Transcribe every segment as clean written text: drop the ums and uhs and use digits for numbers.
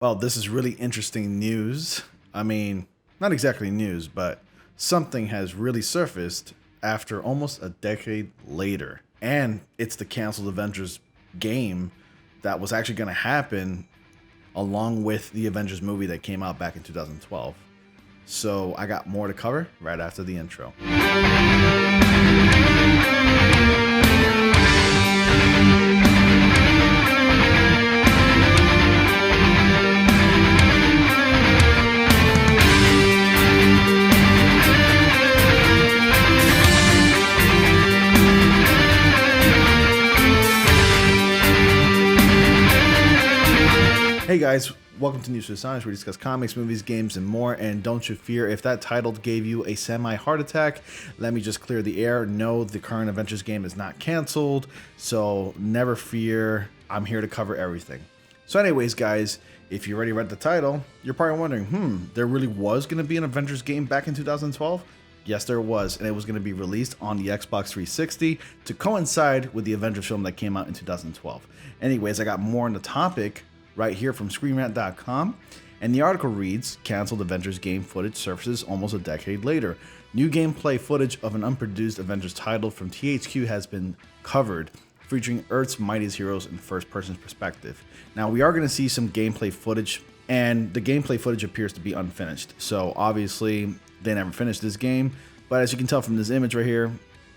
Well, this is really interesting news. I mean, not exactly news, but something has really surfaced after almost a decade later. And it's the canceled Avengers game that was actually going to happen along with the Avengers movie that came out back in 2012. So I got more to cover right after the intro. Hey guys, welcome to News for Science, where we discuss comics, movies, games, and more. And don't you fear, if that title gave you a semi-heart attack, let me just clear the air. No, the current Avengers game is not canceled, so never fear. I'm here to cover everything. So anyways, guys, if you already read the title, you're probably wondering, there really was going to be an Avengers game back in 2012? Yes, there was, and it was going to be released on the Xbox 360 to coincide with the Avengers film that came out in 2012. Anyways, I got more on the topic right here from screenrant.com, and the article reads, canceled Avengers game footage surfaces almost a decade later. New gameplay footage of an unproduced Avengers title from THQ has been covered, featuring Earth's mightiest heroes in first-person perspective. Now, we are going to see some gameplay footage, and the gameplay footage appears to be unfinished. So, obviously, they never finished this game, but as you can tell from this image right here,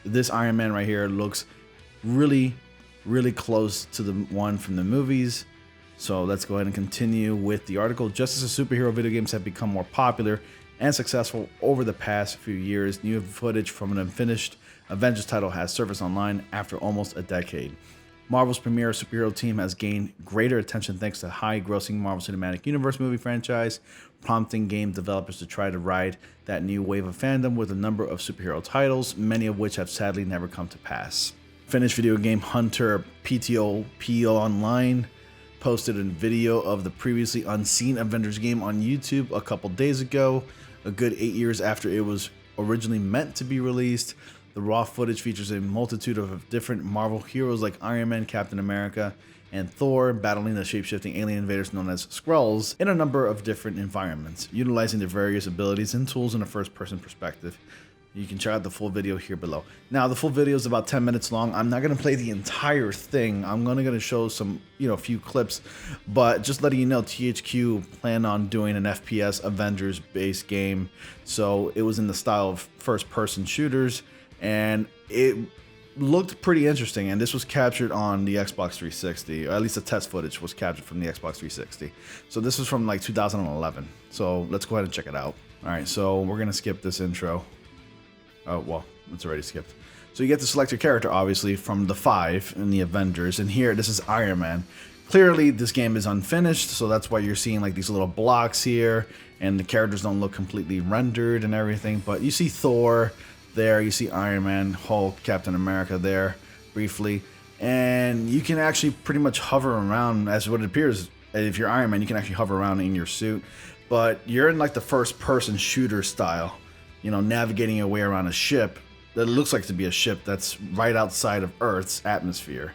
this Iron Man right here looks really, really close to the one from the movies. So let's go ahead and continue with the article. Just as the superhero video games have become more popular and successful over the past few years, new footage from an unfinished Avengers title has surfaced online after almost a decade. Marvel's premier superhero team has gained greater attention thanks to high-grossing Marvel Cinematic Universe movie franchise, prompting game developers to try to ride that new wave of fandom with a number of superhero titles, many of which have sadly never come to pass. Finished video game hunter PTOP Online posted a video of the previously unseen Avengers game on YouTube a couple days ago, a good 8 years after it was originally meant to be released. The raw footage features a multitude of different Marvel heroes like Iron Man, Captain America, and Thor battling the shape-shifting alien invaders known as Skrulls in a number of different environments, utilizing their various abilities and tools in a first-person perspective. You can check out the full video here below. Now, the full video is about 10 minutes long. I'm not going to play the entire thing. I'm going to show some, a few clips. But just letting you know, THQ planned on doing an FPS Avengers-based game. So it was in the style of first-person shooters. And it looked pretty interesting. And this was captured on the Xbox 360. Or at least the test footage was captured from the Xbox 360. So this was from like 2011. So let's go ahead and check it out. All right, so we're going to skip this intro. Oh, well, it's already skipped. So you get to select your character, obviously, from the 5 in the Avengers. And here, this is Iron Man. Clearly, this game is unfinished, so that's why you're seeing like these little blocks here. And the characters don't look completely rendered and everything. But you see Thor there. You see Iron Man, Hulk, Captain America there, briefly. And you can actually pretty much hover around, as what it appears. If you're Iron Man, you can actually hover around in your suit. But you're in like the first-person shooter style. Navigating your way around a ship that looks like to be a ship that's right outside of Earth's atmosphere.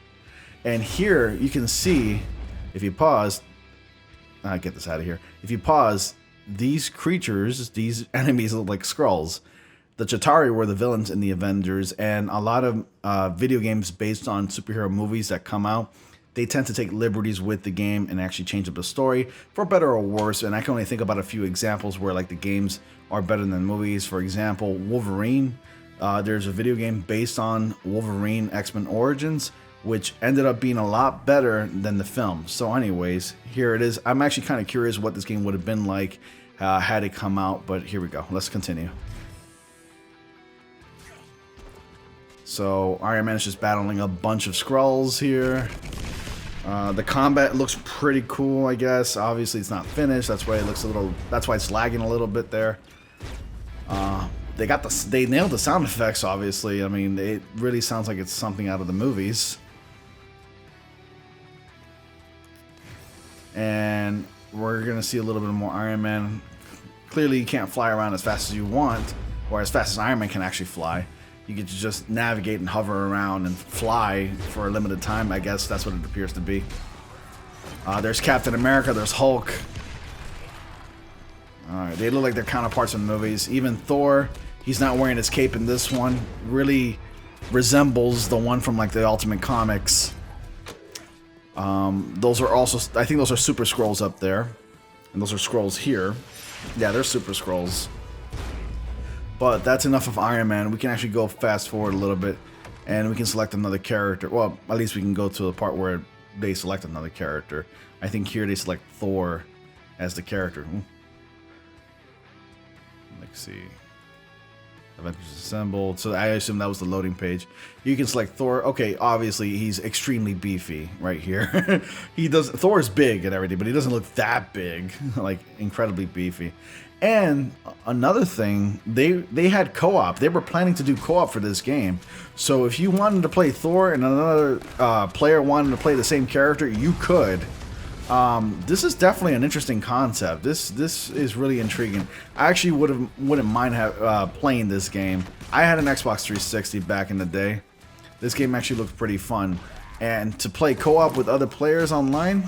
And here you can see, if you pause, get this out of here. If you pause, these creatures, these enemies look like Skrulls. The Chitauri were the villains in the Avengers, and a lot of video games based on superhero movies that come out, they tend to take liberties with the game and actually change up the story for better or worse. And I can only think about a few examples where like the games are better than movies. For example, Wolverine. There's a video game based on Wolverine X-Men Origins, which ended up being a lot better than the film. So anyways, here it is. I'm actually kind of curious what this game would have been like had it come out, but here we go. Let's continue. So Iron Man is just battling a bunch of Skrulls here. The combat looks pretty cool, I guess. Obviously, it's not finished. That's why it looks a little. That's why it's lagging a little bit there. They nailed the sound effects. Obviously, I mean, it really sounds like it's something out of the movies. And we're gonna see a little bit more Iron Man. Clearly, you can't fly around as fast as you want, or as fast as Iron Man can actually fly. You get to just navigate and hover around and fly for a limited time. I guess that's what it appears to be. There's Captain America, there's Hulk, Alright, they look like their counterparts in the movies. Even Thor, he's not wearing his cape in this one. Really resembles the one from like the Ultimate Comics. Those are also, I think those are Super Scrolls up there. And those are Scrolls here. Yeah, they're Super Scrolls. But that's enough of Iron Man. We can actually go fast forward a little bit. And we can select another character. Well, at least we can go to the part where they select another character. I think here they select Thor as the character. Let's see. Avengers assembled. So I assume that was the loading page. You can select Thor. Okay, obviously he's extremely beefy right here. Thor's big and everything, but he doesn't look that big. Like incredibly beefy. And another thing, they had co-op. They were planning to do co-op for this game. So if you wanted to play Thor and another player wanted to play the same character, you could. This is definitely an interesting concept. This is really intriguing. I actually wouldn't mind playing this game. I had an Xbox 360 back in the day. This game actually looked pretty fun, and to play co-op with other players online,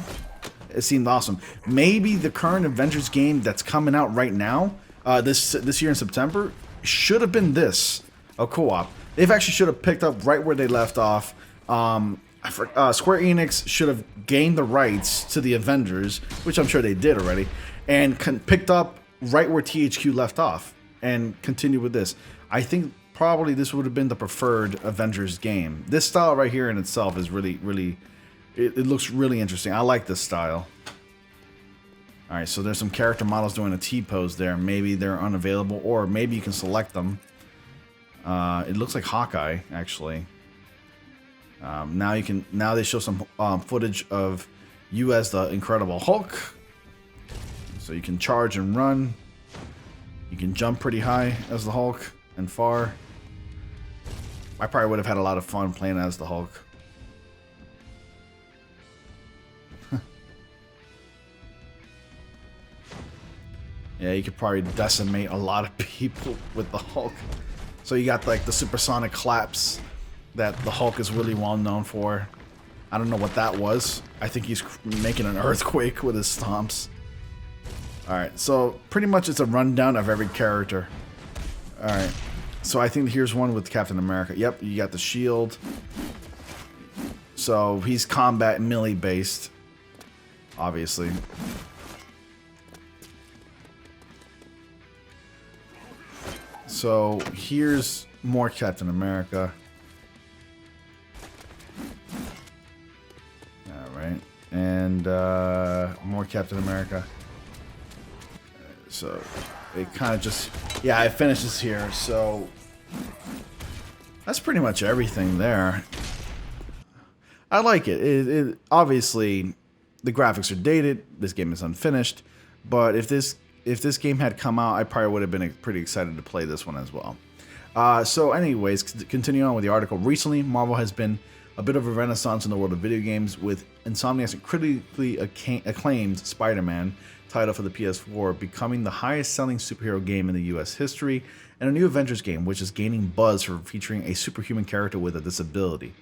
it seemed awesome. Maybe the current Avengers game that's coming out right now, this year in September, should have been a co-op. They've actually should have picked up right where they left off. Square Enix should have gained the rights to the Avengers, which I'm sure they did already, and picked up right where THQ left off and continued with this. I think probably this would have been the preferred Avengers game. This style right here in itself is really, it looks really interesting. I like this style. Alright, so there's some character models doing a T-pose there. Maybe they're unavailable, or maybe you can select them. It looks like Hawkeye, actually. Now they show some footage of you as the Incredible Hulk. So you can charge and run. You can jump pretty high as the Hulk and far. I probably would have had a lot of fun playing as the Hulk. Yeah, you could probably decimate a lot of people with the Hulk. So you got like the supersonic claps that the Hulk is really well known for. I don't know what that was. I think he's making an earthquake with his stomps. Alright, so pretty much it's a rundown of every character. Alright, so I think here's one with Captain America. Yep, you got the shield. So he's combat melee based, obviously. So here's more Captain America. Alright, and more Captain America. So it kind of just, yeah, it finishes here. So that's pretty much everything there. I like it. It obviously the graphics are dated. This game is unfinished, but if this game had come out, I probably would have been pretty excited to play this one as well. So anyways, continuing on with the article. Recently, Marvel has been a bit of a renaissance in the world of video games, with Insomniac's critically acclaimed Spider-Man title for the PS4 becoming the highest-selling superhero game in the US history, and a new Avengers game, which is gaining buzz for featuring a superhuman character with a disability,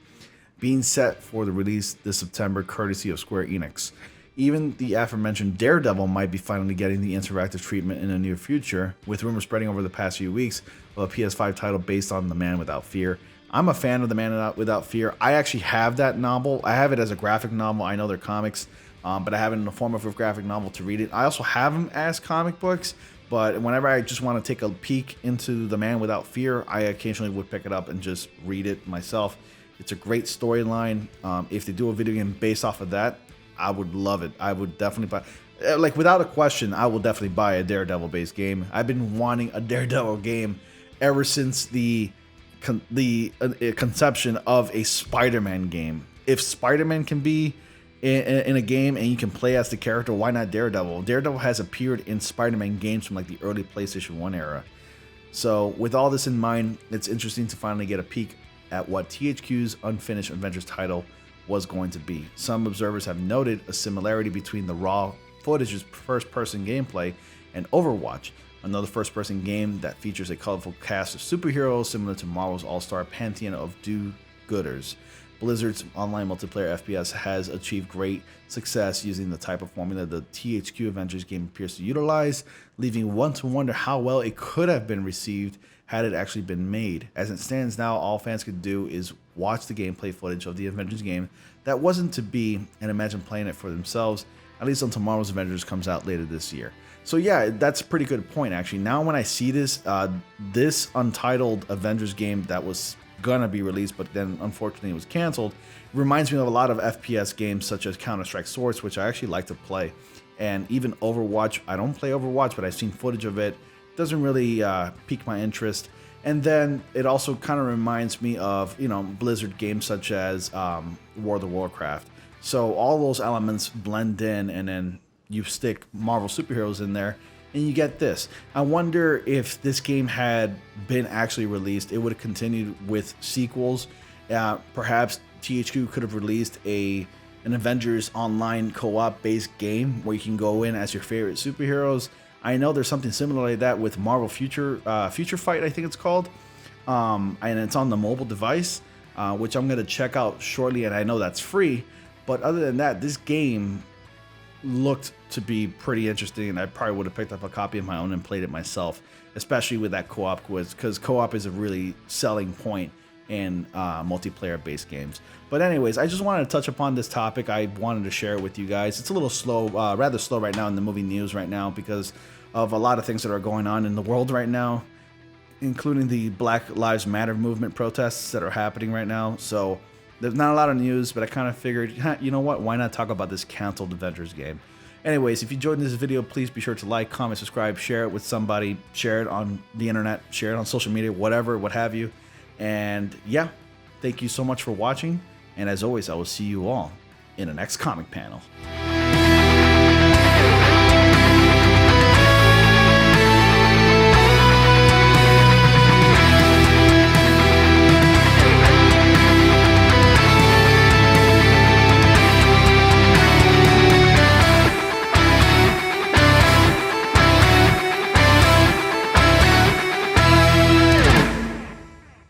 being set for the release this September courtesy of Square Enix. Even the aforementioned Daredevil might be finally getting the interactive treatment in the near future, with rumors spreading over the past few weeks of a PS5 title based on The Man Without Fear. I'm a fan of The Man Without Fear. I actually have that novel. I have it as a graphic novel. I know they're comics, but I have it in the form of a graphic novel to read it. I also have them as comic books, but whenever I just want to take a peek into The Man Without Fear, I occasionally would pick it up and just read it myself. It's a great storyline. If they do a video game based off of that, I would love it. I would definitely buy, like without a question, I will definitely buy a Daredevil based game. I've been wanting a Daredevil game ever since the conception of a Spider-Man game. If Spider-Man can be in a game and you can play as the character, why not Daredevil? Daredevil has appeared in Spider-Man games from like the early PlayStation 1 era. So with all this in mind, it's interesting to finally get a peek at what THQ's unfinished Avengers title was going to be. Some observers have noted a similarity between the raw footage's first-person gameplay and Overwatch, another first-person game that features a colorful cast of superheroes similar to Marvel's all-star pantheon of do-gooders. Blizzard's online multiplayer FPS has achieved great success using the type of formula the THQ Avengers game appears to utilize, leaving one to wonder how well it could have been received had it actually been made. As it stands now, all fans could do is watch the gameplay footage of the Avengers game that wasn't to be and imagine playing it for themselves, at least until tomorrow's Avengers comes out later this year. So yeah, that's a pretty good point actually. Now when I see this, this untitled Avengers game that was gonna be released, but then unfortunately it was canceled, reminds me of a lot of FPS games such as Counter-Strike Source, which I actually like to play, and even Overwatch. I don't play Overwatch, but I've seen footage of it. Doesn't really pique my interest. And then it also kind of reminds me of, you know, Blizzard games such as World of Warcraft. So all those elements blend in, and then you stick Marvel superheroes in there, and you get this. I wonder if this game had been actually released, it would have continued with sequels. Perhaps THQ could have released an Avengers online co-op based game where you can go in as your favorite superheroes. I know there's something similar like that with Marvel Future Fight, I think it's called, and it's on the mobile device, which I'm going to check out shortly, and I know that's free. But other than that, this game looked to be pretty interesting, and I probably would have picked up a copy of my own and played it myself, especially with that co-op quiz, because co-op is a really selling point in multiplayer based games. But anyways, I just wanted to touch upon this topic. I wanted to share it with you guys. It's a little slow, rather slow right now in the movie news right now because of a lot of things that are going on in the world right now, including the Black Lives Matter movement protests that are happening right now. So there's not a lot of news, but I kind of figured, you know what, why not talk about this canceled Avengers game? Anyways, if you enjoyed this video, please be sure to like, comment, subscribe, share it with somebody, share it on the internet, share it on social media, whatever, what have you. And yeah, thank you so much for watching. And as always, I will see you all in the next comic panel.